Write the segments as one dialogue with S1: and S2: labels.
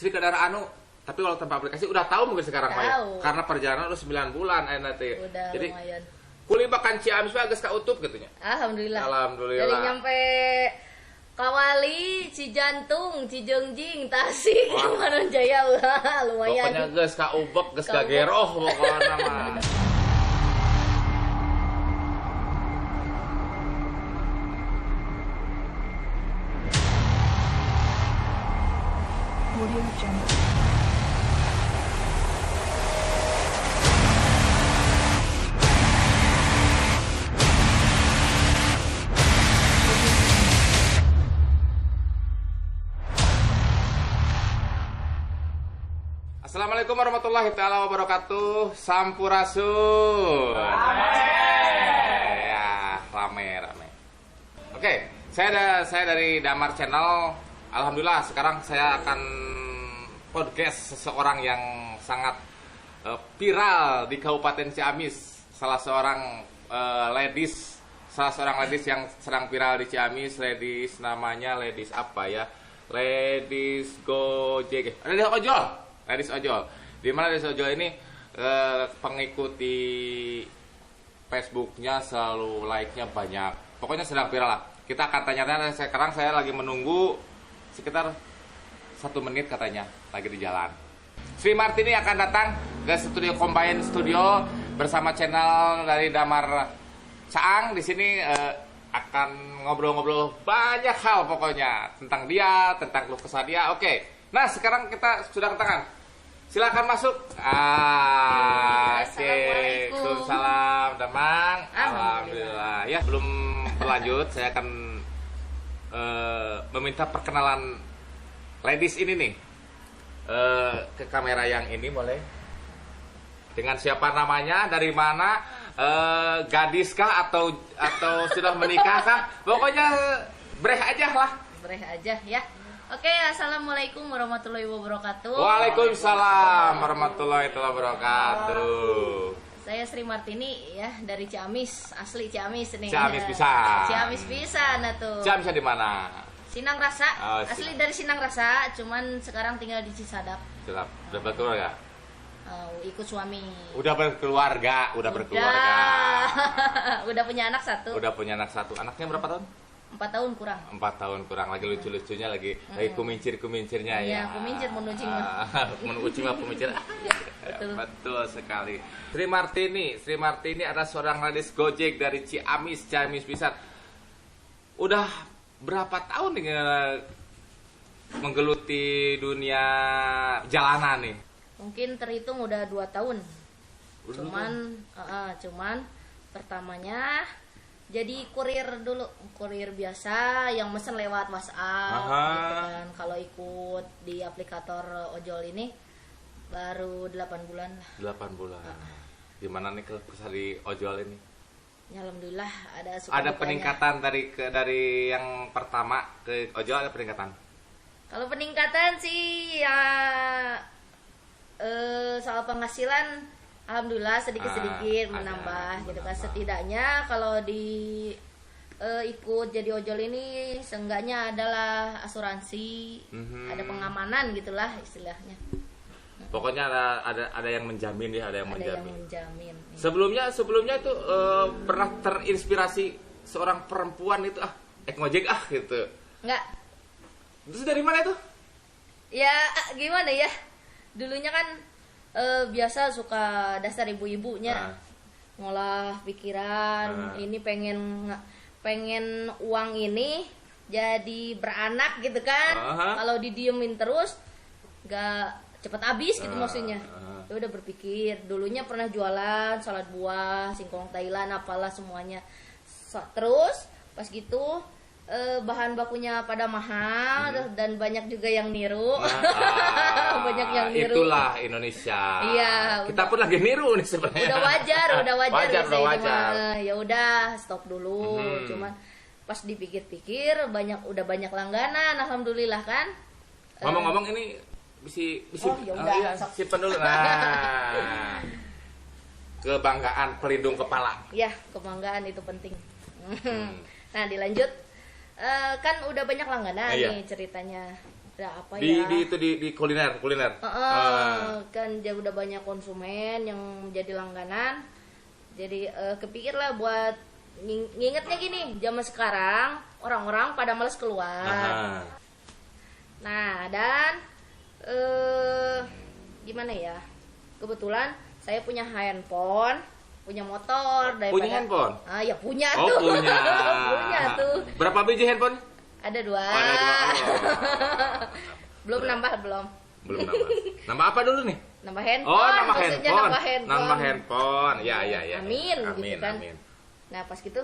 S1: Sri kendaraan tapi kalau tanpa aplikasi udah tahu mungkin sekarang Pak ya. Karena perjalanan udah 9 bulan nanti.
S2: Udah
S1: jadi
S2: lumayan.
S1: Kuli makan Ciamis mah geus kautup gitunya.
S2: Alhamdulillah.
S1: Alhamdulillah.
S2: Jadi nyampe Kawali, Cijantung, Cijengjing, Tasik, Manun Jaya lumayan.
S1: Pokoknya geus kaubek, geus kageroh pokoknya mah.
S3: Audio Jungle.
S1: Assalamualaikum warahmatullahi taala wabarakatuh. Sampurasun. Ya, rame. Oke, saya dari Damar Channel. Alhamdulillah sekarang saya akan podcast seseorang yang sangat viral di Kabupaten Ciamis. Salah seorang ladies yang sedang viral di Ciamis. Ladies namanya ladies apa ya? Ladies Gojek. Ladies Ojol. Di mana Ladies Ojol ini pengikuti Facebooknya selalu like-nya banyak. Pokoknya sedang viral lah. Kita akan tanya-tanya. Sekarang saya lagi menunggu sekitar 1 menit katanya lagi di jalan. Sri Martini akan datang ke studio Combine Studio bersama channel dari Damar Caang. Di sini akan ngobrol-ngobrol banyak hal pokoknya tentang dia, tentang keluh kesah dia. Oke. Nah, sekarang kita sudah kedatangan. Silakan masuk.
S2: Assalamualaikum.
S1: Salam Damang. Alhamdulillah. Ya, belum berlanjut saya akan meminta perkenalan ladies ini nih ke kamera yang ini boleh. Dengan siapa namanya, dari mana, gadis kah atau sudah menikah kah? Pokoknya breh aja lah.
S2: Breh aja ya. Oke, assalamualaikum warahmatullahi wabarakatuh.
S1: Waalaikumsalam warahmatullahi wabarakatuh.
S2: Saya Sri Martini ya, dari Ciamis, asli Ciamis nih.
S1: Ciamis pisan.
S2: Ciamis pisan atuh.
S1: Ciamis di mana?
S2: Sinang Rasa.
S1: Oh,
S2: asli dari Sinang Rasa, cuman sekarang tinggal di Cisadap.
S1: Siap. Udah berkeluarga?
S2: Ikut suami.
S1: Udah berkeluarga. Udah.
S2: Udah punya anak 1.
S1: Udah punya anak 1. Anaknya berapa tahun?
S2: 4 tahun kurang.
S1: 4 tahun kurang. Lagi lucu-lucunya lagi kumincir-kumincirnya ya.
S2: Iya, kumincir menuncing mah.
S1: Menuncing mah kumincir. Betul sekali. Sri Martini adalah seorang ladies Gojek dari Ciamis pisan. Udah berapa tahun nih menggeluti dunia jalanan nih?
S2: Mungkin terhitung udah 2 tahun. Cuman pertamanya jadi kurir dulu, kurir biasa yang mesen lewat WhatsApp gitu kan. Kalau ikut di aplikator ojol ini baru 8 bulan lah.
S1: 8 bulan. Gimana nih kalau di ojol ini?
S2: Ya, alhamdulillah
S1: ada peningkatan dari yang pertama ke ojol, ada peningkatan.
S2: Kalau peningkatan sih ya soal penghasilan alhamdulillah sedikit-sedikit menambah gitu kan. Setidaknya kalau di ikut jadi ojol ini seenggaknya adalah asuransi, ada pengamanan gitulah istilahnya.
S1: Pokoknya ada yang menjamin ya, ada yang menjamin.
S2: Iya.
S1: Sebelumnya itu pernah terinspirasi seorang perempuan itu ngojek gitu.
S2: Enggak.
S1: Terus dari mana itu?
S2: Ya gimana ya? Dulunya kan biasa suka dasar ibu-ibunya ngolah pikiran, ini pengen uang ini jadi beranak gitu kan. Kalau didiemin terus gak cepet habis gitu maksudnya. Ya udah berpikir, dulunya pernah jualan salad buah, singkong Thailand, apalah semuanya. Terus pas gitu bahan bakunya pada mahal dan banyak juga yang niru. Banyak yang niru. Itulah
S1: Indonesia.
S2: Iya.
S1: Kita pun lagi niru nih sebenarnya.
S2: Udah wajar.
S1: Wajar.
S2: Ya udah stop dulu. Cuman pas dipikir-pikir udah banyak langganan, alhamdulillah kan.
S1: Ngomong-ngomong ini bisi
S2: ya udah.
S1: Simpen dulu. Nah. Kebanggaan pelindung kepala.
S2: Ya, kebanggaan itu penting. Nah, dilanjut. Kan udah banyak langganan nih ceritanya. ada apa
S1: di,
S2: ya?
S1: di kuliner.
S2: Kan dia udah banyak konsumen yang menjadi langganan. Jadi kepikir lah buat ngingetnya gini, zaman sekarang orang-orang pada males keluar. Nah, dan gimana ya? Kebetulan saya punya handphone, punya motor daripada
S1: Punya handphone?
S2: Ya punya
S1: Oh,
S2: tuh.
S1: punya.
S2: Punya tuh.
S1: Berapa biji handphone?
S2: Ada 2.
S1: Oh, ada 2.
S2: Belum nambah belum.
S1: Belum nambah. Nambah apa dulu nih?
S2: Nambah handphone.
S1: Oh, nambah
S2: maksudnya
S1: handphone. Nambah handphone. Ya.
S2: Amin,
S1: Amin,
S2: gitu kan.
S1: amin.
S2: Nah, pas gitu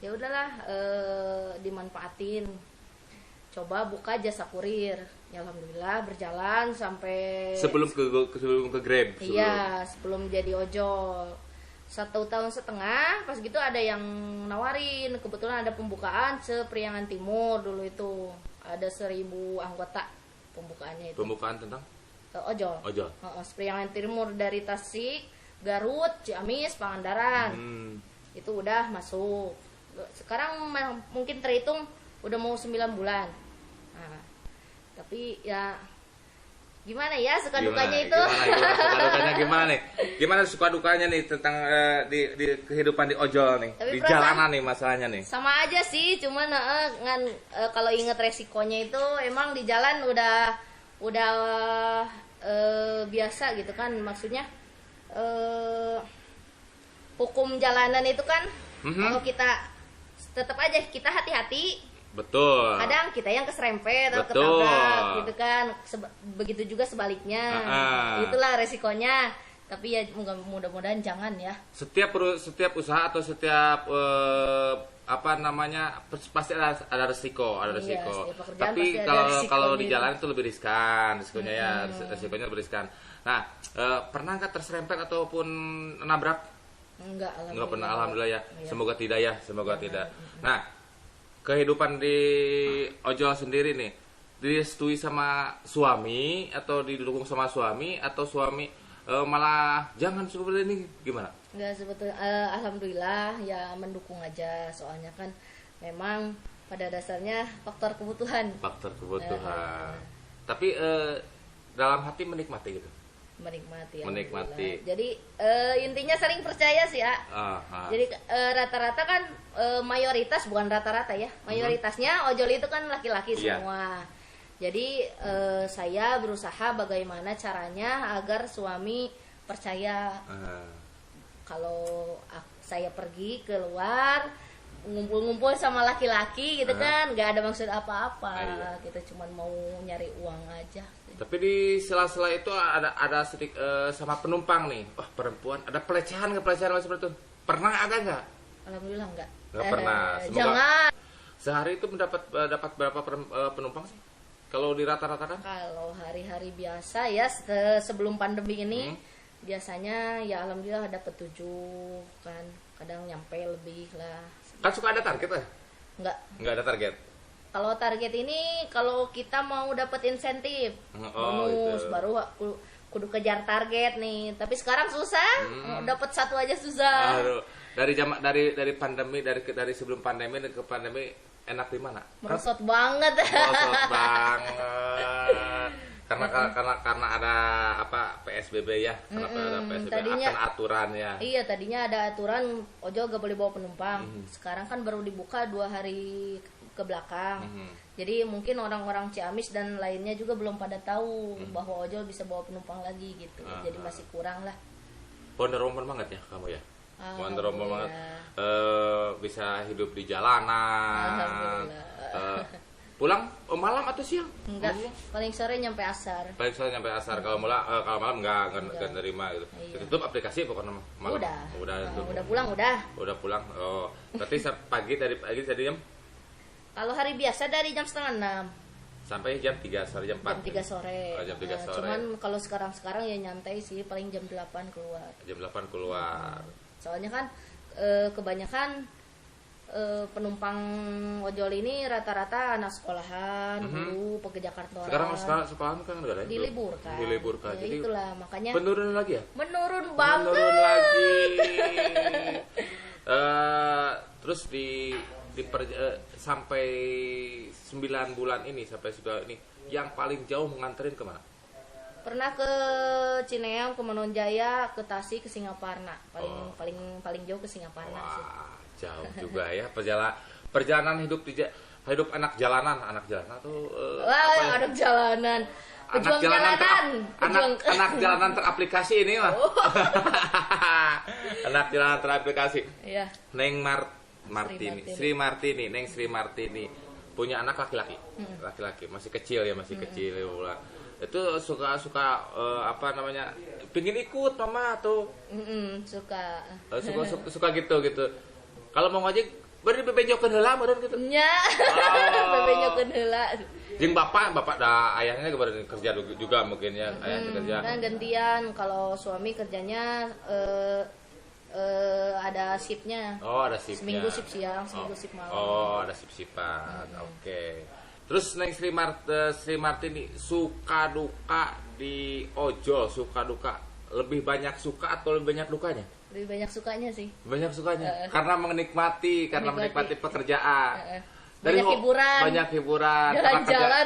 S2: ya udahlah dimanfaatin. Coba buka jasa kurir. Ya alhamdulillah berjalan sampai
S1: Sebelum ke Grab.
S2: Iya, sebelum jadi ojol. 1,5 tahun, pas gitu ada yang nawarin. Kebetulan ada pembukaan Priangan Timur dulu itu. Ada 1.000 anggota pembukaannya itu.
S1: Pembukaan tentang
S2: Ojol. Priangan Timur dari Tasik, Garut, Ciamis, Pangandaran. Itu udah masuk. Sekarang mungkin terhitung udah mau 9 bulan. Nah, tapi ya gimana ya suka dukanya itu?
S1: Suka dukanya gimana nih? Gimana suka dukanya nih tentang di kehidupan di ojol nih?
S2: Tapi
S1: di jalanan nih masalahnya nih.
S2: Sama aja sih, cuman kalau inget resikonya itu emang di jalan udah biasa gitu kan, maksudnya hukum jalanan itu kan kalau kita tetap aja kita hati-hati.
S1: Betul.
S2: Kadang kita yang keserempet atau ketabrak gitu kan. Begitu juga sebaliknya. Itulah resikonya. Tapi ya mudah-mudahan jangan ya.
S1: Setiap usaha atau setiap pasti ada resiko, Tapi kalau di jalan itu lebih riskan, risikonya resikonya lebih riskan. Nah, pernah nggak terserempet ataupun nabrak?
S2: Enggak
S1: pernah, alhamdulillah ya. Semoga tidak ya, tidak. Nah, kehidupan di ojol sendiri nih, direstui sama suami atau didukung sama suami atau suami malah jangan seperti ini, gimana?
S2: Enggak, sebetulnya alhamdulillah ya mendukung aja, soalnya kan memang pada dasarnya faktor kebutuhan.
S1: Tapi dalam hati menikmati gitu.
S2: Menikmati. Jadi intinya saling percaya sih ya. Jadi rata-rata kan mayoritas, bukan rata-rata ya, mayoritasnya ojol itu kan laki-laki semua. Jadi saya berusaha bagaimana caranya agar suami percaya. Kalau saya pergi keluar ngumpul-ngumpul sama laki-laki gitu kan, nggak ada maksud apa-apa. Kita cuma mau nyari uang aja.
S1: Tapi di sela-sela itu ada sedikit sama penumpang nih. Wah, perempuan, ada pelecehan seperti itu. Pernah ada nggak?
S2: Alhamdulillah nggak.
S1: Nggak pernah. Semoga
S2: Jangan.
S1: Sehari itu dapat berapa penumpang sih? Kalau di rata-ratakan?
S2: Kalau hari-hari biasa ya sebelum pandemi ini biasanya ya alhamdulillah dapat 7 kan. Kadang nyampe lebih lah.
S1: Kan suka ada target ya? Nggak ada target.
S2: Kalau target ini kalau kita mau dapat insentif bonus
S1: itu.
S2: baru kudu kejar target nih. Tapi sekarang susah, dapat 1 aja susah.
S1: Dari pandemi dari sebelum pandemi dan ke pandemi enak di mana?
S2: Merosot banget.
S1: Karena ada PSBB ya, ada PSBB akan aturannya.
S2: Iya, tadinya ada aturan ojol gak boleh bawa penumpang. Sekarang kan baru dibuka 2 hari ke belakang. Jadi mungkin orang-orang Ciamis dan lainnya juga belum pada tahu bahwa ojol bisa bawa penumpang lagi gitu. Jadi masih kurang lah.
S1: Wonder banget ya kamu ya. Wonder banget. Bisa hidup di jalanan. Pulang malam atau siang?
S2: Enggak, paling sore nyampe asar.
S1: Kalau malam enggak nerima gitu. Ditutup aplikasi pokoknya malam.
S2: Udah pulang.
S1: Oh, berarti dari pagi tadi jam?
S2: Kalau hari biasa dari jam 5:30
S1: sampai jam 3 sore, jam 4.
S2: Jam 3 sore.
S1: Jam 3 sore.
S2: Cuman kalau sekarang ya nyantai sih, paling jam 8 keluar. Soalnya kan kebanyakan penumpang ojol ini rata-rata anak sekolahan, guru, pekerja kantoran.
S1: Sekarang sekolahan kan enggak ada.
S2: Diliburkan. Ya, jadi itulah makanya
S1: menurun lagi ya?
S2: Menurun banget.
S1: Menurun lagi. Terus sampai 9 bulan ini sampai 9 ini yang paling jauh menganterin kemana?
S2: Pernah ke Cineam, ke Manonjaya, ke Tasik, ke Singaparna. Paling jauh ke Singaparna sih.
S1: Wah, jauh juga ya perjalanan hidup anak jalanan tuh
S2: anak jalanan.
S1: Anak jalanan teraplikasi ini mah.
S2: Oh.
S1: Anak jalanan teraplikasi.
S2: Iya.
S1: Neng Sri Martini punya anak laki-laki. Laki-laki masih kecil ya, kecil ya. Itu suka pingin ikut mama tuh. Suka gitu. Kalau mau ngojek beri bebenjokeun heula meureun gitu.
S2: Nya. Bebenjokeun heula.
S1: Jeung bapak dah ayahnya kerja juga mungkin ya, ayahnya kerja.
S2: Kan gantian, kalau suami kerjanya ada shiftnya.
S1: Oh, ada shiftnya.
S2: Seminggu shift siang, seminggu shift malam.
S1: Oh, ada shift-shiftan. Oke. Terus Neng Sri Martini suka duka di ojol, suka duka lebih banyak suka atau lebih banyak dukanya?
S2: Lebih banyak sukanya sih.
S1: Banyak sukanya. Karena menikmati pekerjaan. Banyak hiburan.
S2: Jalan-jalan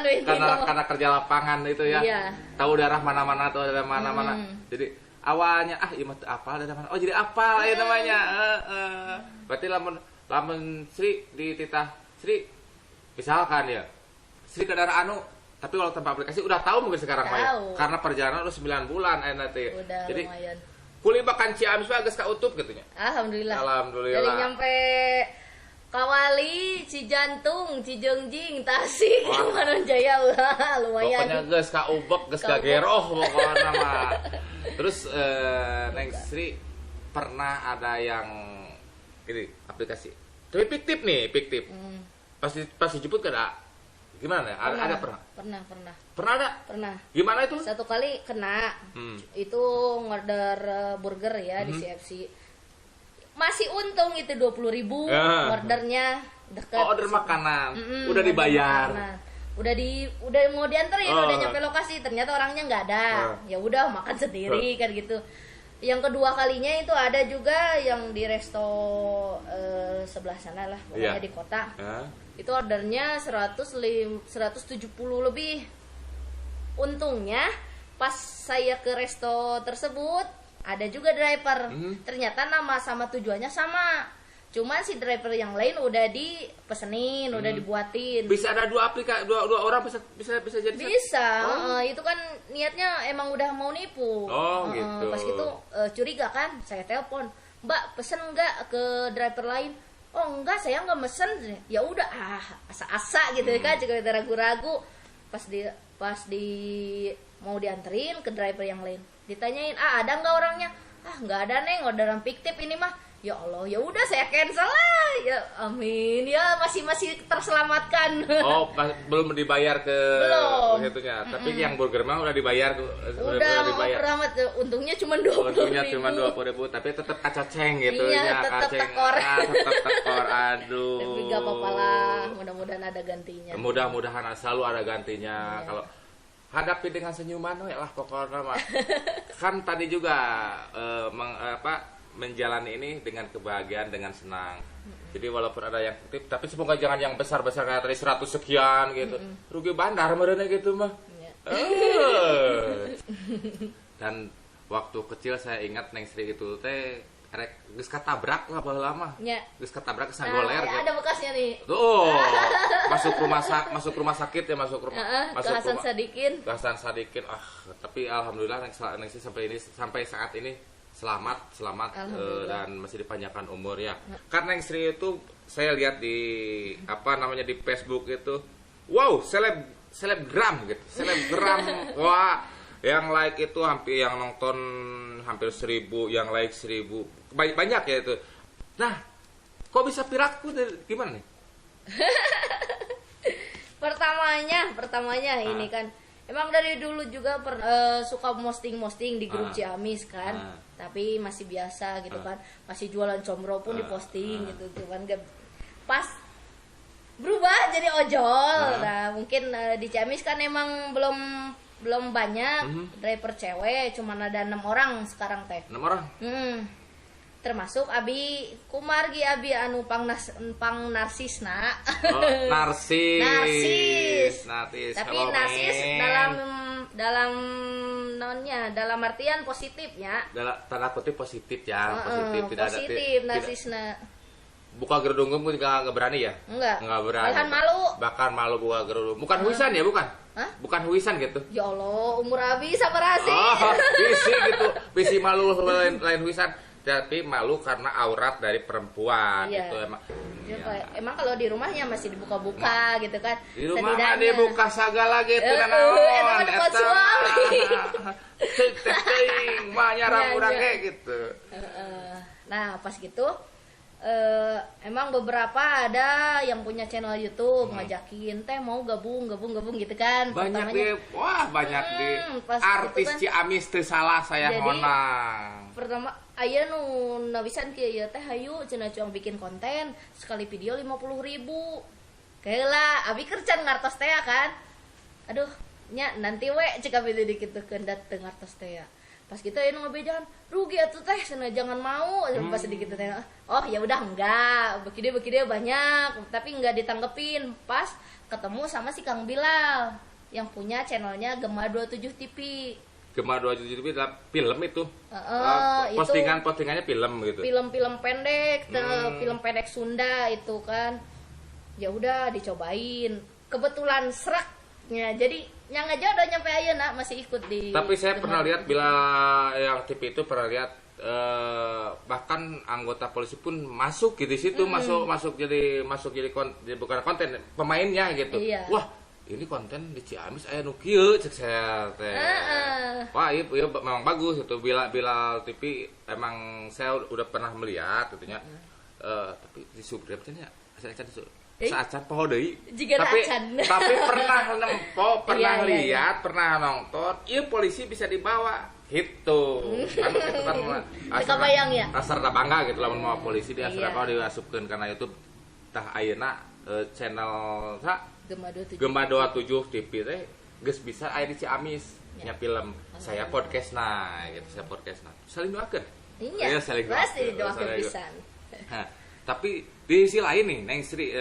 S1: karena kerja lapangan itu ya.
S2: Iya.
S1: Tahu daerah mana-mana tuh, daerah mana-mana. Jadi awalnya ieu mah apa daerah mana? Oh, jadi apa ya namanya? Berarti lamun Sri di titah Sri misalkan ya. Sri ke daerah anu, tapi kalau tanpa aplikasi udah tahu mungkin sekarang Maya. Karena perjalanan udah 9 bulan nanti.
S2: Udah
S1: jadi
S2: lumayan.
S1: Kuli makan Ciamis mah geus kautup gitunya.
S2: Alhamdulillah.
S1: Alhamdulillah.
S2: Dari nyampe Kawali, Cijantung, Cijengjing, Tasik, Manonjaya, lumayan.
S1: Pokoknya geus kaubek, geus kageroh pokoknya mah. Terus Neng Sri pernah ada yang ini aplikasi. Tapi fiktif. Pas dijemput kada gimana ya? Ada pernah? Pernah ada?
S2: Pernah.
S1: Gimana itu?
S2: Satu kali kena. Itu ngorder burger ya di CFC. Masih untung itu 20.000 ordernya dekat.
S1: Oh, order makanan. Udah dibayar.
S2: Udah mau dianterin, udah nyampe lokasi, ternyata orangnya nggak ada. Ya udah makan sendiri kan gitu. Yang kedua kalinya itu ada juga yang di resto sebelah sana lah, pokoknya di kota. Itu ordernya 170 lebih. Untungnya pas saya ke resto tersebut ada juga driver. Ternyata nama sama tujuannya sama. Cuman si driver yang lain udah dipesenin, udah dibuatin.
S1: Bisa ada dua orang bisa jadi.
S2: Bisa. Itu kan niatnya emang udah mau nipu.
S1: Oh, gitu.
S2: Pas gitu curiga kan, saya telepon, "Mbak, pesen enggak ke driver lain?" "Oh, enggak, saya enggak mesen." Ya udah, asa-asa gitu kan, juga ragu-ragu. Pas di mau dianterin ke driver yang lain. Ditanyain, "Ada enggak orangnya?" "Enggak ada, Neng, orderan fiktif ini mah." Ya Allah, ya udah saya cancel lah. Ya amin. Ya masih terselamatkan.
S1: Oh, belum dibayar ke itunya. Tapi yang burger mah udah dibayar.
S2: Udah dibayar. Untungnya cuma 20.000.
S1: Untungnya cuma 20.000, tapi tetap kacaceng gitu.
S2: Iya, tetap tekor.
S1: Tetap tekor. Aduh.
S2: Tapi gak apa-apa lah. Mudah-mudahan ada gantinya.
S1: Mudah-mudahan selalu ada gantinya. Kalau hadapi dengan senyuman ya lah pokoknya mah. Kan tadi juga menjalani ini dengan kebahagiaan, dengan senang. Jadi walaupun ada yang fiktif, tapi semoga jangan yang besar-besar kayak tadi 100 sekian gitu. Rugi bandar mereka gitu mah. Dan waktu kecil saya ingat Neng Sri itu teh geus katabrak lah baheula mah. Geus katabrak sanggoler.
S2: Ada bekasnya nih.
S1: Tuh. Masuk rumah sakit ya, masuk
S2: Hasan Sadikin.
S1: Tapi alhamdulillah Neng Sri sampai saat ini selamat dan masih dipanjangkan umur ya. Karena Neng Sri itu saya lihat di di Facebook itu, wow, selebgram gitu. Selebgram. Wah, yang like itu yang nonton hampir 1.000, yang like 1.000. Banyak ya itu. Nah, kok bisa piratku gimana nih?
S2: Pertamanya ini kan emang dari dulu juga suka posting di grup Ciamis kan. Tapi masih biasa gitu kan. Masih jualan comro pun diposting gitu kan. Pas berubah jadi ojol. Nah, mungkin di Ciamis kan emang belum banyak driver cewek, cuman ada 6 orang sekarang teh.
S1: 6 orang.
S2: termasuk abi kumargi abi anu pang narsisna.
S1: Oh, narsis.
S2: Tapi
S1: Hello,
S2: narsis
S1: men.
S2: dalam artian positif ya.
S1: Dalam tanda kutip positif ya, positif tidak ada
S2: positif narsisna.
S1: Buka gerudung juga nggak berani ya?
S2: Enggak
S1: berani.
S2: Malahan malu.
S1: Bahkan malu buka gerudung. Bukan huisan ya, bukan?
S2: Hah?
S1: Bukan huisan gitu.
S2: Ya Allah, umur abi sabarasi.
S1: Oh, bisi gitu. Bisi malu lain huisan. Tapi malu karena aurat dari perempuan
S2: Iya.
S1: gitu emang.
S2: Ya, emang kalau di rumahnya masih dibuka-buka gitu kan.
S1: Di rumah mah
S2: Setidaknya.
S1: dibuka sagala gitu
S2: eta mah depan suami.
S1: Teuing mah nyarang
S2: Iya,
S1: urang
S2: iya.
S1: kayak gitu.
S2: Nah pas gitu emang beberapa ada yang punya channel YouTube ngajakin teh mau gabung gitu kan.
S1: Banyak
S2: Pertamanya,
S1: banyak di
S2: pas
S1: artis
S2: gitu kan.
S1: Ciamis teu salah saya
S2: Jadi,
S1: ngonang.
S2: Pertama aya nu nabisan kieu ya teh hayu cenah cuang bikin konten sekali video 50.000. Kayalah abi kerjaan ngartos teh kan. Aduh nya nanti we cek abi dikit keundat teu ngartos teh. Pas kita anu ngabejaan rugi atuh teh cenah jangan mau pas sedikit teh. Oh ya udah enggak beki dia banyak tapi enggak ditanggepin. Pas ketemu sama si Kang Bilal yang punya channelnya Gema 27 TV.
S1: Gema 27 TV adalah film itu.
S2: Itu
S1: Postingannya film gitu.
S2: film-film pendek, film pendek Sunda itu kan. Ya udah dicobain. Kebetulan seraknya. Jadi yang aja udah nyampe ayeuna masih ikut di.
S1: Tapi saya pernah lihat bila yang TV itu pernah lihat bahkan anggota polisi pun masuk gitu di situ masuk jadi bukan konten pemainnya gitu.
S2: Iya.
S1: Wah, ini konten di Ciamis aya nu kieu cek saya teh. Wah, iya memang bagus itu bila TV emang saya udah pernah melihat gitu nya. Tapi di subscribe nya saya saacan poho deui. Tapi pernah lihat, pernah nonton, ieu polisi bisa dibawa gitu. Anu kitu kan
S2: kebayang ya.
S1: Asarna bangga gitu lamun mau polisi di asarna bawa diasupkeun kana YouTube tah ayeuna channel Gema 27 TV teh geus bisa aya di Ciamis nya film. Saya podcastna gitu, saling doakeun.
S2: Iya,
S1: saling
S2: pasti doakeun pisan.
S1: Tapi di sisi lain nih, Neng Sri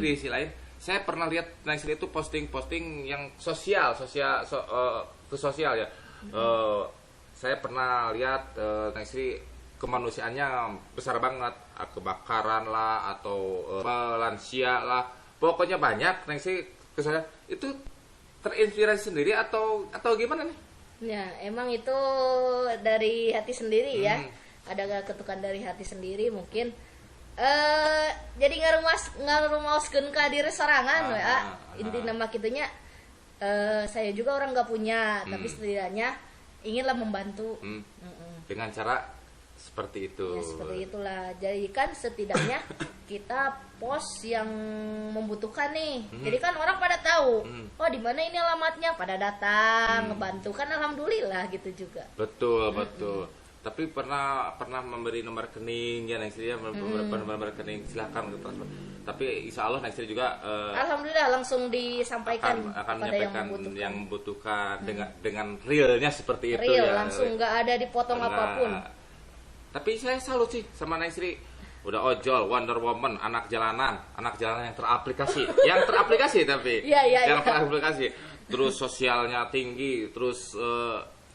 S1: di sisi lain, saya pernah lihat Neng Sri itu posting yang sosial ya. Saya pernah lihat Neng Sri kemanusiaannya besar banget, kebakaran lah atau lansia lah, pokoknya banyak Neng Sri kesana. Itu terinspirasi sendiri atau gimana nih?
S2: Ya, emang itu dari hati sendiri ya. Ada ketukan dari hati sendiri mungkin. Jadi ngarumaoskeun ka diri sorangan we inti nama kitunya saya juga orang nggak punya tapi setidaknya inginlah membantu
S1: dengan cara seperti itu.
S2: Ya seperti itulah. Jadi kan setidaknya kita pos yang membutuhkan nih. Jadi kan orang pada tahu, oh di mana ini alamatnya, pada datang ngebantu kan alhamdulillah gitu juga.
S1: Betul. Tapi pernah memberi nomor rekening ya Neng Sri ya, nomor rekening silakan gitu. Tapi insya Allah Neng Sri juga
S2: alhamdulillah langsung disampaikan
S1: akan
S2: pada
S1: menyampaikan yang membutuhkan dengan realnya seperti itu
S2: real,
S1: ya.
S2: Langsung nggak ada dipotong apapun.
S1: Tapi saya salut sih sama Neng Sri. Udah ojol, Wonder Woman, anak jalanan yang teraplikasi. Yang teraplikasi tapi.
S2: Yang
S1: teraplikasi. Terus sosialnya tinggi, terus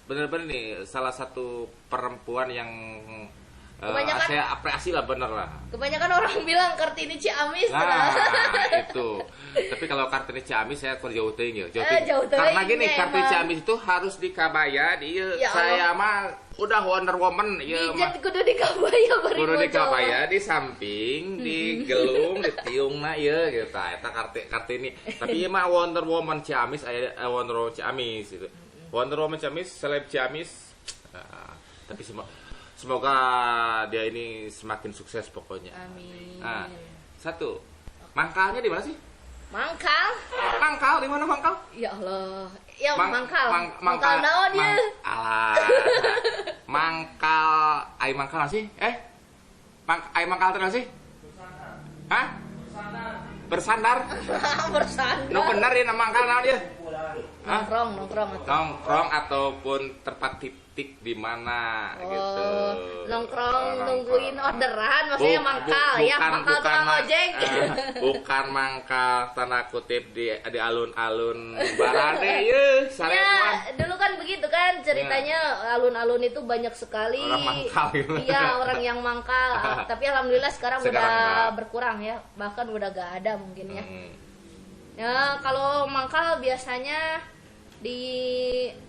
S1: bener-bener nih salah satu perempuan yang saya apresiasi lah, bener lah.
S2: Kebanyakan orang bilang Kartini Ciamis.
S1: Nah, itu. Tapi kalau Kartini Ciamis saya jauh tinggi. Karena gini, Kartini Ciamis itu harus dikabaya. Saya mah udah Wonder Woman ya mah.
S2: Kudu dikabaya bari.
S1: Kudu dikabaya di samping, di gelung, di tiungna ieu gitu. Eta Kartini. Tapi ieu mah Wonder Woman Ciamis aya Wonder Woman Ciamis gitu. Wonder Woman Ciamis, seleb Ciamis. Tapi semoga dia ini semakin sukses pokoknya.
S2: Amin.
S1: Nah, satu. Mangkalnya di mana sih?
S2: Mangkal?
S1: Mangkal di mana Mangkal?
S2: Ya Allah. Ya Mangkal.
S1: Mangkal
S2: naon ya?
S1: Alah. Mangkal, ai mangkal sih? Ai mangkal teh sih? Hah? Bersandar.
S2: Bersandar.
S1: Nu bener ya nama mangkal naon ieu? Nongkrong ataupun tempat titik di mana gitu.
S2: Nongkrong nungguin orderan, maksudnya mangkal ya, mangkal tukang ojek.
S1: Bukan mangkal tanda kutip di alun-alun barade ya,
S2: dulu kan begitu kan ceritanya, alun-alun itu banyak sekali
S1: orang mangkal gitu.
S2: Iya, orang yang mangkal. Tapi alhamdulillah sekarang udah berkurang ya, bahkan udah gak ada mungkin ya. Ya, kalau mangkal biasanya di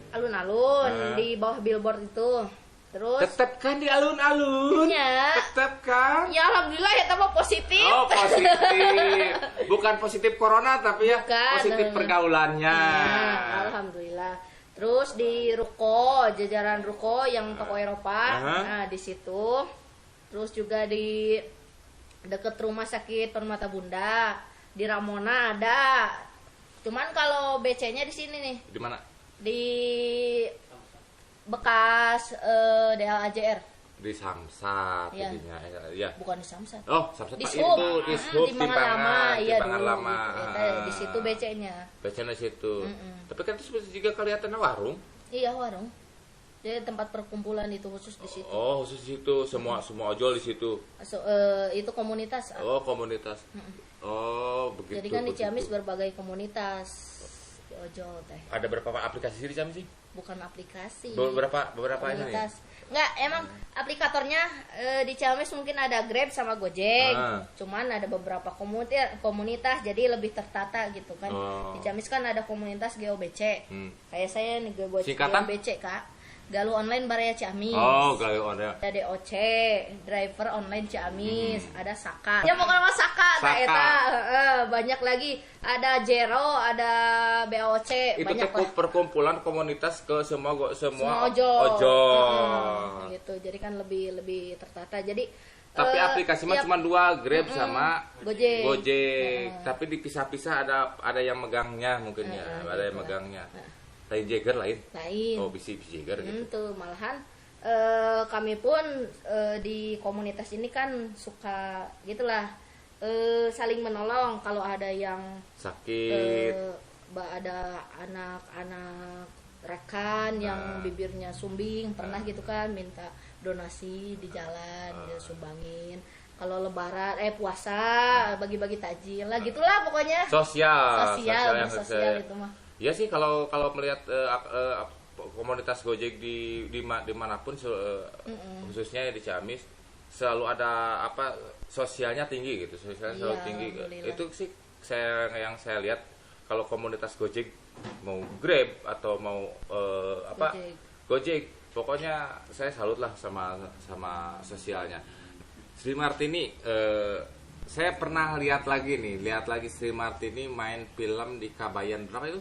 S2: alun-alun, di bawah billboard itu. Terus
S1: tetap kan di alun-alun?
S2: Ya.
S1: Tetap kan?
S2: Ya alhamdulillah ya tambah positif.
S1: Oh, positif. Bukan positif corona tapi ya positif pergaulannya.
S2: Ya, alhamdulillah. Terus di ruko, jajaran ruko yang toko Eropa. Nah, di situ. Terus juga di deket rumah sakit Permata Bunda. Di Ramona ada. Cuman kalau BC-nya di sini nih.
S1: Di mana?
S2: Di bekas DLAJR.
S1: Di Samsat
S2: ya.
S1: Ya.
S2: Bukan di Samsat.
S1: Oh, Samsat
S2: di
S1: Sub,
S2: Timbangan Lama, iya
S1: Timbangan Lama.
S2: Di situ BC-nya.
S1: BC-nya situ. Tapi kan itu juga kelihatan warung.
S2: Iya, warung. Jadi tempat perkumpulan itu khusus di situ.
S1: Oh, khusus di situ. Semua ojol di situ.
S2: Itu komunitas.
S1: Oh, komunitas. Oh, begitu.
S2: Jadi kan di Ciamis berbagai komunitas di ojol teh.
S1: Ada berapa aplikasi di Ciamis sih?
S2: Bukan aplikasi.
S1: Beberapa
S2: komunitas. Enggak, emang aplikatornya di Ciamis mungkin ada Grab sama Gojek. Cuman ada beberapa komunitas jadi lebih tertata gitu kan. Di Ciamis kan ada komunitas GOBC. Kayak saya nih GOBC, Kak. Galuh Online Baraya Ciamis.
S1: Oh, Galuh Online.
S2: Ada DOC, Driver Online Ciamis, ada Saka. Ya pokoknya mah Saka. Eta banyak lagi. Ada Jero, ada BOC,
S1: itu
S2: banyak
S1: lah. Perkumpulan komunitas ke semua
S2: ojol.
S1: Gitu.
S2: Jadi kan lebih tertata. Jadi
S1: tapi aplikasi mah cuma 2, Grab sama Gojek. Tapi dipisah-pisah ada yang megangnya mungkin ya. Ada yang megangnya. Lain Jagger lain. Oh, bisi Jagger gitu.
S2: Tuh malahan kami pun di komunitas ini kan suka gitulah saling menolong kalau ada yang
S1: sakit,
S2: ada anak-anak rekan yang bibirnya sumbing pernah gitu kan minta donasi di jalan sumbangin. Kalau lebaran puasa bagi-bagi takjil lah gitulah pokoknya. Sosial itu mah.
S1: Ya sih kalau melihat komunitas Gojek di manapun khususnya di Ciamis selalu ada sosialnya tinggi gitu, sosialnya selalu tinggi. Itu sih yang saya lihat kalau komunitas Gojek mau Grab atau mau Gojek, pokoknya saya salut lah sama sosialnya. Sri Martini saya pernah lihat lagi Sri Martini main film di Kabayan berapa itu?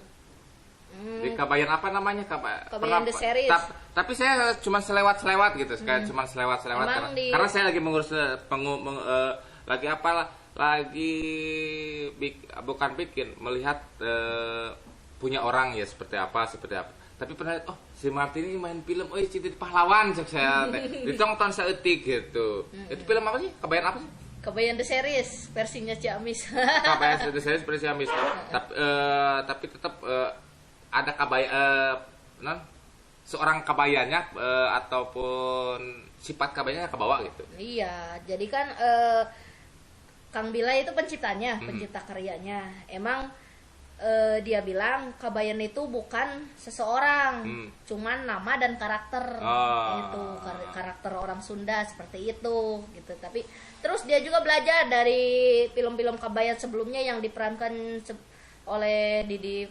S1: Di Kabayan apa namanya?
S2: Kabayan The Series.
S1: Tapi saya cuma selewat gitu, cuma selewat karena saya lagi mengurus bukan bikin melihat punya orang ya seperti apa. Tapi pernah lihat si Martini main film, Cinta Pahlawan cek saya ditonton saeutik gitu. Itu film apa sih? Kabayan apa sih?
S2: Kabayan The Series versinya Ciamis.
S1: Kabayan The Series versi Ciamis. Tapi tetap ada seorang kabayannya ataupun sifat kabayannya ke bawah gitu.
S2: Iya, jadi kan Kang Bila itu penciptanya, pencipta karyanya. Emang dia bilang Kabayan itu bukan seseorang, cuman nama dan karakter. Itu karakter orang Sunda seperti itu gitu. Tapi terus dia juga belajar dari film-film Kabayan sebelumnya yang diperankan oleh Didi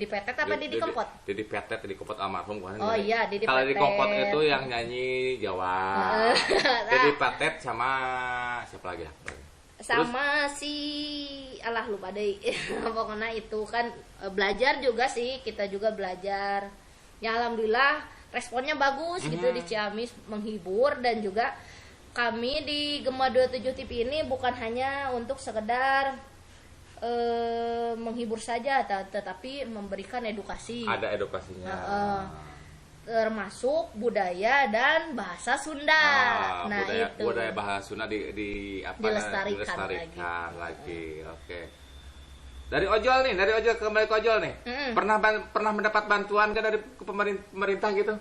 S2: Petet apa Didi Kempot?
S1: Didi Petet, Didi Kempot almarhum kan.
S2: Oh iya, Didi Petet.
S1: Kalau Didi Kempot itu yang nyanyi Jawa. Didi Petet sama siapa lagi?
S2: Sama si lupa deh. Pokoknya itu kan belajar juga sih, kita juga belajar. Ya alhamdulillah responnya bagus gitu di Ciamis, menghibur. Dan juga kami di Gema 27 TV ini bukan hanya untuk sekedar menghibur saja, tetapi memberikan edukasi.
S1: Ada edukasinya.
S2: Termasuk budaya dan bahasa Sunda.
S1: Budaya bahasa Sunda dilestarikan lagi. Oke. Dari ojol nih, dari ojol kembali ke ojol nih. Pernah mendapat bantuan kan dari pemerintah gitu?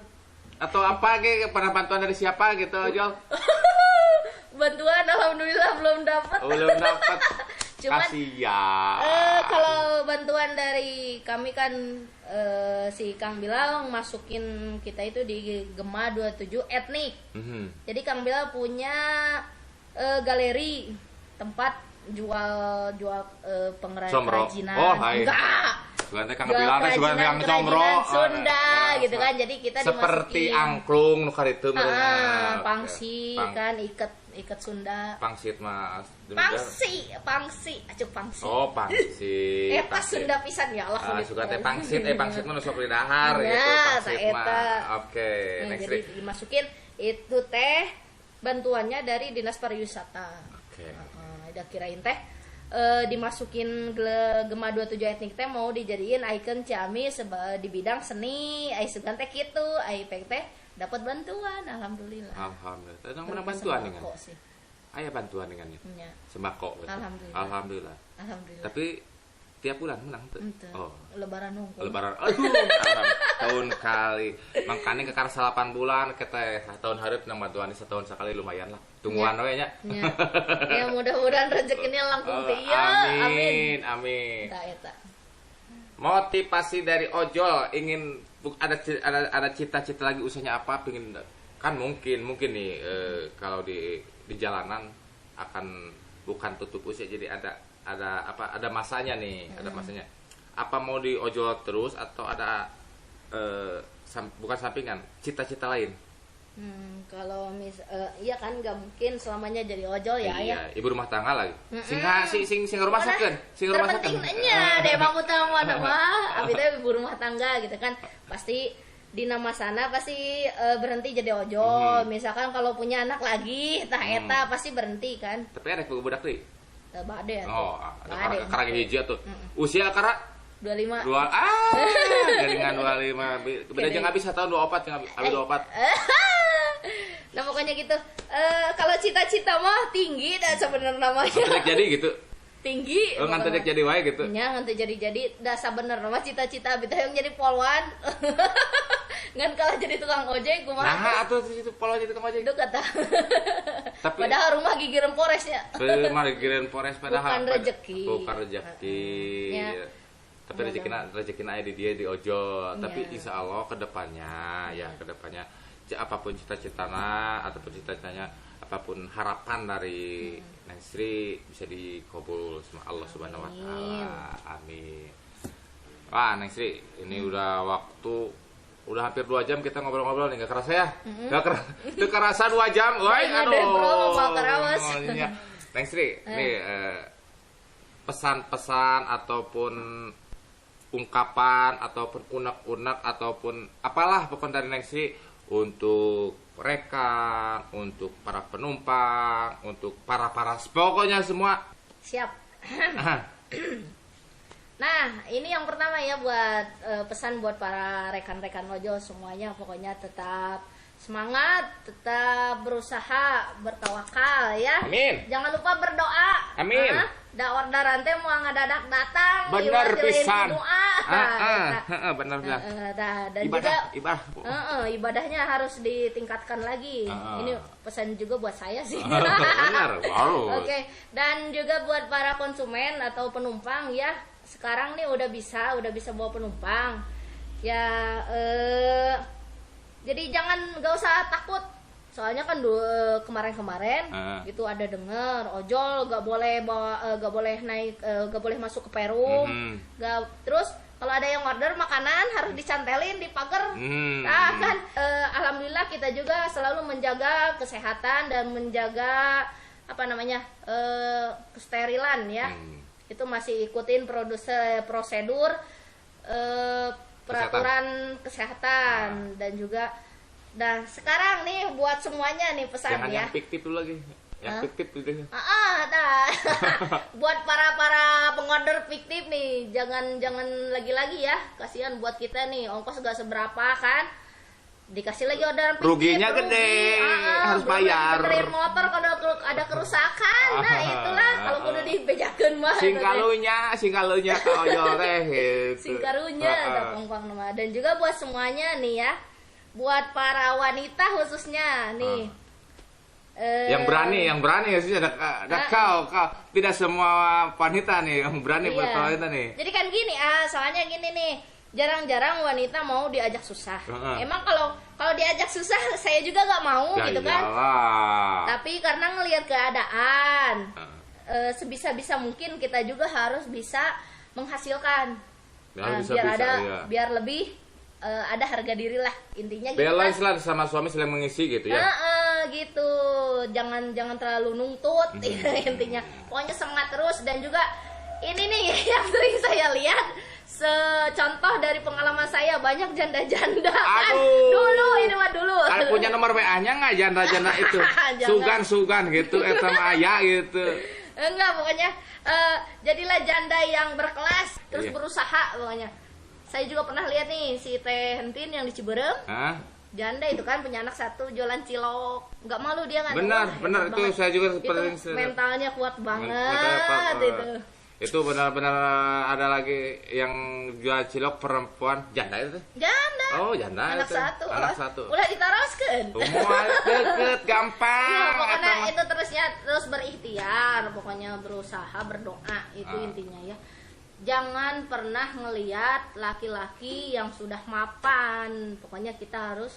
S1: Atau apa gitu? Pernah bantuan dari siapa gitu ojol?
S2: Bantuan alhamdulillah belum dapat.
S1: Belum dapat.
S2: Cuman
S1: kasihan.
S2: kalau bantuan dari kami kan si Kang Bilal masukin kita itu di Gema 27 etnik. Jadi Kang Bilal punya galeri tempat jual pengrajinan.
S1: Oh, hai.
S2: Enggak.
S1: Sebenarnya Kang Bilal teh sugan yang comro
S2: Sunda gitu kan. Jadi kita
S1: seperti
S2: dimasukin
S1: angklung nu karitu
S2: pangsi kan ikat Sunda.
S1: Pangsit mah
S2: Pangsi, acuk pangsi.
S1: Oh, pangsi.
S2: Pas Sunda pisan ya Allah.
S1: Suka teh pangsit, pangsit mah nu sok di dahar gitu pangsit mah. Oke, next
S2: jadi dimasukin itu teh bantuannya dari Dinas Pariwisata.
S1: Oke.
S2: Udah kirain teh dimasukin Gema 27 etnik teh mau dijadiin ikon Ciamis di bidang seni, ai sugan teh kitu, ai peng teh dapat bantuan alhamdulillah.
S1: Alhamdulillah. Tadi mana bantuan dengan? Aya bantuan dengannya. Sembako. Alhamdulillah. Tapi tiap bulan menang tuh. Oh.
S2: Lebaran nunggu.
S1: Lebaran. Tahun kali. Makanya ke 8 bulan kita tahun hareup nang bantuan setahun sekali lumayan lah. Tungguan we nya.
S2: Ya mudah-mudahan rezekinya langkung teh ya.
S1: Amin.
S2: Tah eta.
S1: Motivasi dari ojol ingin ada cita-cita lagi usahanya apa pengen kan mungkin nih kalau di jalanan akan bukan tutup usia jadi ada masanya nih, ada masanya. Apa mau di ojol terus atau ada bukan sampingan, cita-cita lain?
S2: Kalau iya kan nggak mungkin selamanya jadi ojol ya.
S1: Iya, ibu rumah tangga lagi. Sing rumah sakit, sing rumah sakit.
S2: Terpentingnya deh emang utama mah, abi teh ibu rumah tangga gitu kan. Pasti di nama sana pasti berhenti jadi ojol. Misalkan kalau punya anak lagi, tah eta pasti berhenti kan.
S1: Tapi ada budak deui.
S2: Bade atuh.
S1: Oh, ada karang hiji atuh. Usia kara
S2: 25.
S1: Jaringan 25. Beda jeung habis 1 tahun 24 jeung habis 24.
S2: Nah pokoknya gitu. Kalau cita-cita mah tinggi dah sebenarnya namanya.
S1: Ngantek jadi gitu.
S2: Tinggi.
S1: Ngantek jadi wae gitu.
S2: Nya ngantek jadi dah sebenarnya mah cita-cita abi teh yang jadi polwan. Ngan kalah jadi tukang ojek kumaha.
S1: Nah, atuh itu polwan jadi tukang ojek.
S2: Itu kata.
S1: Tapi
S2: padahal rumah gigireun poresnya.
S1: Rumah gigireun pores padahal
S2: bukan rezeki.
S1: Bukan rezeki. Tapi rezekina aya di dia di ojol. Tapi insya Allah kedepannya apapun cita-citanya ataupun cita-citanya apapun harapan dari Neng Sri bisa dikabul sama Allah Subhanahu wa taala. Amin. Wah, Neng Sri, ini udah hampir 2 jam kita ngobrol-ngobrol nih, enggak kerasa ya? Enggak kerasa 2 jam. Woi, aduh. Neng Sri, nih pesan-pesan ataupun ungkapan ataupun unek-unek ataupun apalah pokoknya dari Neng Sri untuk rekan, untuk para penumpang, untuk para pokoknya semua.
S2: Siap. Nah, ini yang pertama ya buat pesan buat para rekan-rekan ojol semuanya, pokoknya tetap semangat, tetap berusaha, bertawakal ya.
S1: Amin.
S2: Jangan lupa berdoa.
S1: Amin.
S2: Orderan teh mau ngadadak datang.
S1: Bener pisan.
S2: Bener
S1: pisan.
S2: Dan ibadahnya harus ditingkatkan lagi. Ini pesan juga buat saya sih.
S1: Benar. Wow.
S2: Oke. Dan juga buat para konsumen atau penumpang ya. Sekarang nih udah bisa bawa penumpang. Ya jadi nggak usah takut. Soalnya kan kemarin-kemarin itu ada dengar ojol nggak boleh naik, nggak boleh masuk ke Perum. Terus kalau ada yang order makanan harus dicantelin di pagar. Nah kan alhamdulillah kita juga selalu menjaga kesehatan dan menjaga kesterilan ya. Itu masih ikutin prosedur peraturan kesehatan. Dan juga sekarang nih buat semuanya nih pesan.
S1: Jangan
S2: ya.
S1: Yang fiktif dulu lagi. Yang fiktif dulu.
S2: Buat para pengorder fiktif nih, jangan lagi-lagi ya. Kasihan buat kita nih, ongkos gak seberapa kan. dikasih lagi orderan pijit,
S1: ruginya gede, harus
S2: belum
S1: bayar.
S2: lagi benerin motor kalau ada kerusakan. Nah itulah kalau kudu dibejakeun mah
S1: singkalunya ka ojol teh gitu.
S2: singkarunya ada pongpong nama. Dan juga buat semuanya nih ya, buat para wanita khususnya nih,
S1: yang berani ya sih, ada kau tidak semua wanita nih yang berani buat wanita nih.
S2: Jadi kan gini, soalnya gini nih, jarang-jarang wanita mau diajak susah. Emang kalau diajak susah saya juga nggak mau
S1: ya
S2: gitu kan.
S1: Iyalah.
S2: Tapi karena ngelihat keadaan, sebisa-bisa mungkin kita juga harus bisa menghasilkan. Biar lebih ada harga diri lah intinya gitu.
S1: Balance
S2: kan.
S1: lah sama suami saling mengisi gitu ya.
S2: Gitu. Jangan terlalu nuntut intinya. Pokoknya semangat terus. Dan juga ini nih yang sering saya lihat, contoh dari pengalaman saya, banyak janda-janda kan. Dulu.
S1: Ada punya nomor WA-nya nggak janda-janda itu? Sugan gitu, etam ayah gitu.
S2: Enggak, pokoknya jadilah janda yang berkelas, terus berusaha pokoknya. Saya juga pernah lihat nih si Teh Hentin yang di Ciberem. Janda itu kan punya anak 1, jualan cilok, nggak malu dia kan.
S1: Benar itu banget. Saya juga
S2: itu mentalnya kuat banget
S1: itu benar-benar. Ada lagi yang jual cilok perempuan, janda itu. Janda
S2: anak
S1: itu.
S2: Anak satu udah ditaroskeun
S1: deket gampang
S2: pokoknya itu terus berikhtiar, pokoknya berusaha, berdoa itu intinya ya. Jangan pernah ngelihat laki-laki yang sudah mapan. Pokoknya kita harus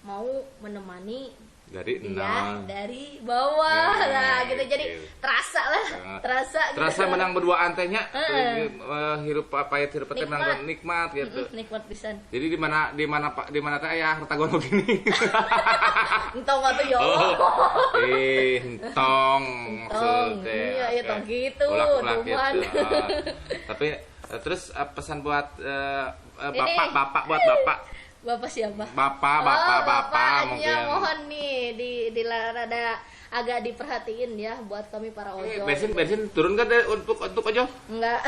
S2: mau menemani
S1: dari
S2: bawah lah gitu. Jadi terasa gitu.
S1: menang berdua antenya. Hirup pahit hirup teh menang nikmat gitu.
S2: Nikmat pisan.
S1: Jadi di mana teh aya harta gono gini.
S2: Entong atuh ya.
S1: Entong maksudnya.
S2: Iya, tong gitu.
S1: Gitu. Tapi terus pesan buat bapak buat bapak.
S2: Bapak siapa?
S1: Bapak mungkin.
S2: Ya, mohon nih di rada agak diperhatiin ya buat kami para ojol.
S1: Bensin turun kan untuk ojol?
S2: Enggak.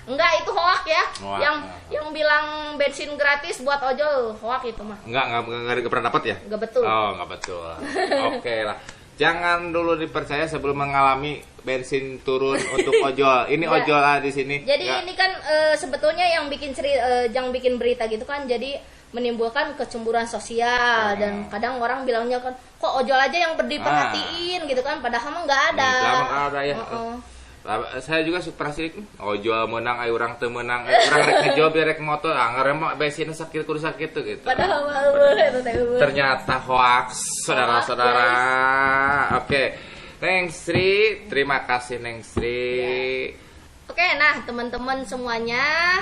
S2: Enggak, itu hoak ya. Yang bilang bensin gratis buat ojol, hoak itu mah.
S1: Enggak pernah dapat ya?
S2: Enggak betul.
S1: Enggak betul. Oke lah. Jangan dulu dipercaya sebelum mengalami bensin turun untuk ojol. Ini ojol di sini.
S2: Jadi ini kan sebetulnya yang bikin berita gitu kan, jadi menimbulkan kecemburuan sosial. Dan kadang orang bilangnya kan, kok ojol aja yang diperhatiin gitu kan, padahal mah nggak ada.
S1: Ya. Saya juga suka sih ojol menang, ayo orang teu menang, orang rek ngejob rek motor, ngarem bensin sakit kudu sakit gitu.
S2: Padahal
S1: ternyata hoax, saudara-saudara. Oke. Neng Sri, terima kasih Neng Sri.
S2: Oke, nah teman-teman semuanya,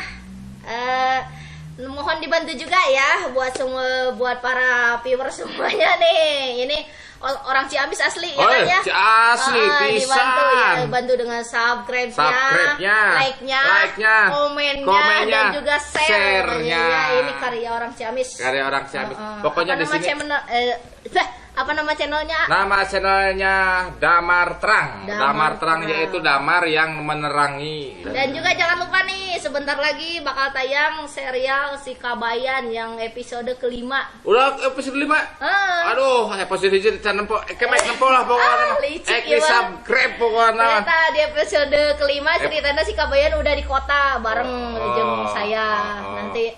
S2: mohon dibantu juga ya buat para viewers semuanya nih. Ini orang Ciamis asli ya kan ya.
S1: Asli pisan.
S2: Dibantu dengan subscribe-nya, like-nya, komennya, dan juga share-nya. Ya, ini karya orang Ciamis.
S1: Pokoknya di sini
S2: apa nama channelnya?
S1: Nama channelnya Damar Terang. Damar Terang yaitu damar yang menerangi.
S2: Dan juga jangan lupa nih, sebentar lagi bakal tayang serial Si Kabayan yang episode kelima.
S1: Udah episode 5? Aduh, episode hiji can nempo, kemek nempo lah pokoknya. Subscribe pokoknya.
S2: Ternyata di episode kelima ceritanya Si Kabayan udah di kota bareng jeung saya. Nanti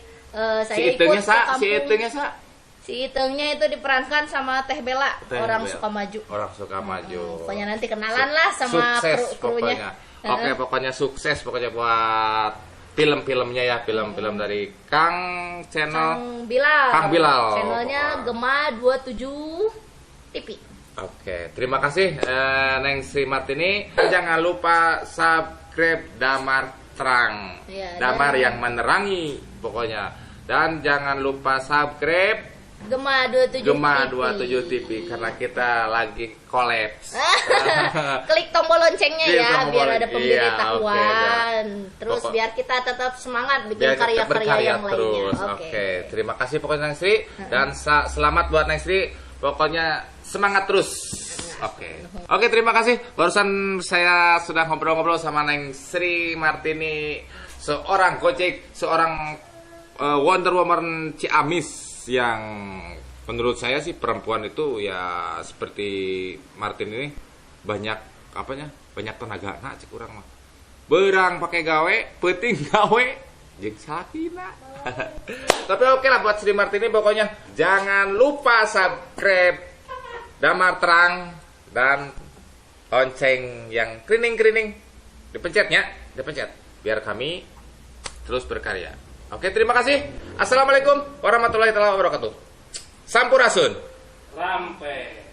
S2: saya ikut ke kampung. Si Itengnya itu diperankan sama Teh Bella, orang Sukamaju. Pokoknya nanti kenalan lah sama krunya.
S1: Oke, pokoknya sukses pokoknya buat film-filmnya ya, film-film dari Kang Bilal. Channelnya
S2: Gema 27 TV.
S1: Oke, terima kasih Neng Sri Martini. Jangan lupa subscribe Damar Terang. Damar yang menerangi pokoknya. Dan jangan lupa subscribe
S2: Gema 27
S1: TV karena kita lagi kolaps.
S2: Klik tombol loncengnya ya biar ada pemberitahuan. Terus biar kita tetap semangat bikin karya-karya yang lainnya.
S1: Oke, terima kasih pokoknya Neng Sri dan selamat buat Neng Sri. Pokoknya semangat terus. Oke, terima kasih. Barusan saya sudah ngobrol-ngobrol sama Neng Sri Martini, seorang Gojek, seorang Wonder Woman Ciamis. yang menurut saya sih perempuan itu ya seperti Martin ini banyak banyak tenaga nak cek kurang mah. Berang pakai gawe, penting gawe jeung sakina. Tapi oke lah buat Sri Martini pokoknya jangan lupa subscribe Damar Terang dan lonceng yang krining-krining dipencetnya, dipencet biar kami terus berkarya. Oke, terima kasih. Assalamualaikum warahmatullahi wabarakatuh. Sampurasun.
S3: Rampe.